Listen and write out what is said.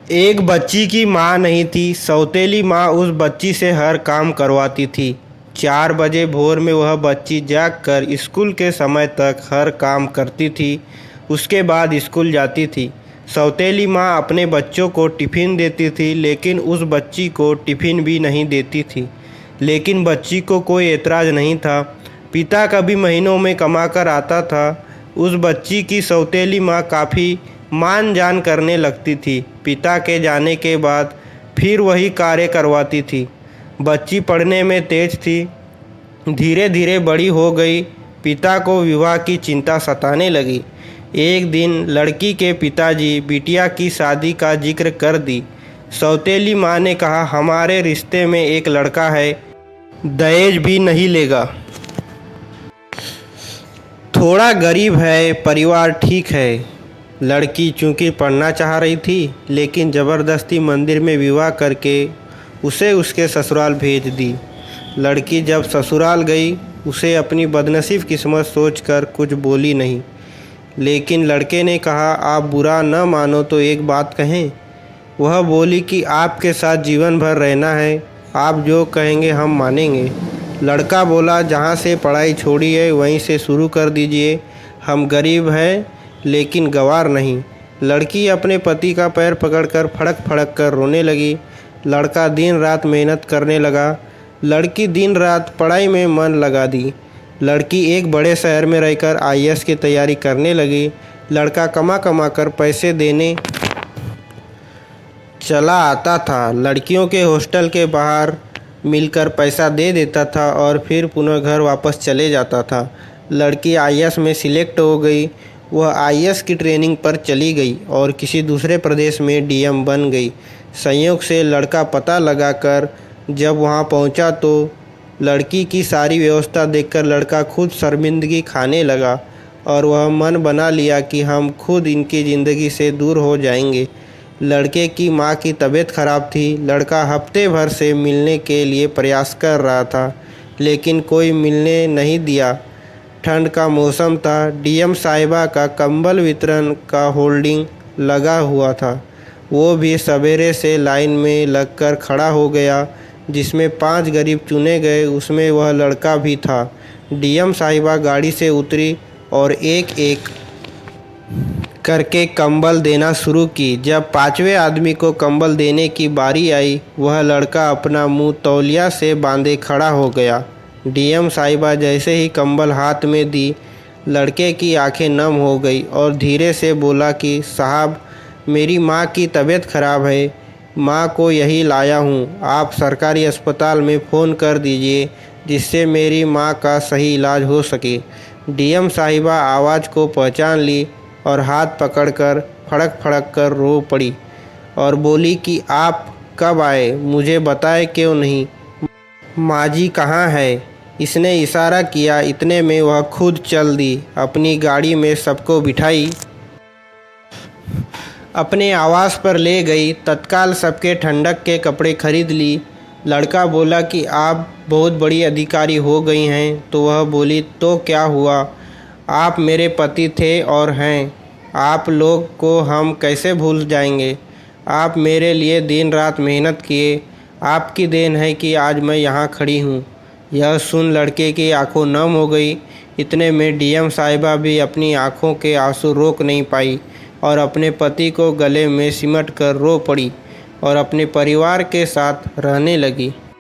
एक बच्ची की माँ नहीं थी। सौतेली माँ उस बच्ची से हर काम करवाती थी। 4 बजे भोर में वह बच्ची जागकर स्कूल के समय तक हर काम करती थी। उसके बाद स्कूल जाती थी। सौतेली माँ अपने बच्चों को टिफ़िन देती थी, लेकिन उस बच्ची को टिफ़िन भी नहीं देती थी। लेकिन बच्ची को कोई एतराज़ नहीं था। पिता कभी महीनों में कमा कर आता था। उस बच्ची की सौतेली माँ काफ़ी मान जान करने लगती थी। पिता के जाने के बाद फिर वही कार्य करवाती थी। बच्ची पढ़ने में तेज थी। धीरे धीरे बड़ी हो गई। पिता को विवाह की चिंता सताने लगी। एक दिन लड़की के पिताजी बिटिया की शादी का जिक्र कर दी। सौतेली माँ ने कहा, हमारे रिश्ते में एक लड़का है, दहेज भी नहीं लेगा, थोड़ा गरीब है, परिवार ठीक है। लड़की चूंकि पढ़ना चाह रही थी, लेकिन ज़बरदस्ती मंदिर में विवाह करके उसे उसके ससुराल भेज दी। लड़की जब ससुराल गई, उसे अपनी बदनसीब किस्मत सोचकर कुछ बोली नहीं। लेकिन लड़के ने कहा, आप बुरा न मानो तो एक बात कहें। वह बोली कि आपके साथ जीवन भर रहना है, आप जो कहेंगे हम मानेंगे। लड़का बोला, जहाँ से पढ़ाई छोड़ी है वहीं से शुरू कर दीजिए। हम गरीब हैं लेकिन गंवार नहीं। लड़की अपने पति का पैर पकड़कर फड़क फड़क कर रोने लगी। लड़का दिन रात मेहनत करने लगा। लड़की दिन रात पढ़ाई में मन लगा दी। लड़की एक बड़े शहर में रहकर आईएएस की तैयारी करने लगी। लड़का कमा कमा कर पैसे देने चला आता था। लड़कियों के हॉस्टल के बाहर मिलकर पैसा दे देता था और फिर पुनः घर वापस चले जाता था। लड़की आईएएस में सिलेक्ट हो गई। वह आईएएस की ट्रेनिंग पर चली गई और किसी दूसरे प्रदेश में डीएम बन गई। संयोग से लड़का पता लगाकर जब वहां पहुंचा तो लड़की की सारी व्यवस्था देखकर लड़का खुद शर्मिंदगी खाने लगा और वह मन बना लिया कि हम खुद इनकी ज़िंदगी से दूर हो जाएंगे। लड़के की माँ की तबीयत खराब थी। लड़का हफ्ते भर से मिलने के लिए प्रयास कर रहा था, लेकिन कोई मिलने नहीं दिया। ठंड का मौसम था। डीएम साहिबा का कंबल वितरण का होल्डिंग लगा हुआ था। वो भी सवेरे से लाइन में लगकर खड़ा हो गया। जिसमें 5 गरीब चुने गए, उसमें वह लड़का भी था। डीएम साहिबा गाड़ी से उतरी और एक एक करके कंबल देना शुरू की। जब 5वें आदमी को कंबल देने की बारी आई, वह लड़का अपना मुंह तौलिया से बांधे खड़ा हो गया। डीएम साहिबा जैसे ही कंबल हाथ में दी, लड़के की आंखें नम हो गई और धीरे से बोला कि साहब, मेरी माँ की तबीयत खराब है, माँ को यही लाया हूँ। आप सरकारी अस्पताल में फ़ोन कर दीजिए जिससे मेरी माँ का सही इलाज हो सके। डीएम साहिबा आवाज़ को पहचान ली और हाथ पकड़कर फड़क फड़क कर रो पड़ी और बोली कि आप कब आए, मुझे बताए क्यों नहीं? माँ जी कहाँ है? इसने इशारा किया। इतने में वह खुद चल दी। अपनी गाड़ी में सबको बिठाई, अपने आवास पर ले गई। तत्काल सबके ठंडक के कपड़े खरीद ली। लड़का बोला कि आप बहुत बड़ी अधिकारी हो गई हैं। तो वह बोली, तो क्या हुआ? आप मेरे पति थे और हैं। आप लोग को हम कैसे भूल जाएंगे? आप मेरे लिए दिन रात मेहनत किए। आपकी देन है कि आज मैं यहाँ खड़ी हूँ। यह सुन लड़के की आंखों नम हो गई। इतने में डीएम साहिबा भी अपनी आंखों के आंसू रोक नहीं पाई और अपने पति को गले में सिमट कर रो पड़ी और अपने परिवार के साथ रहने लगी।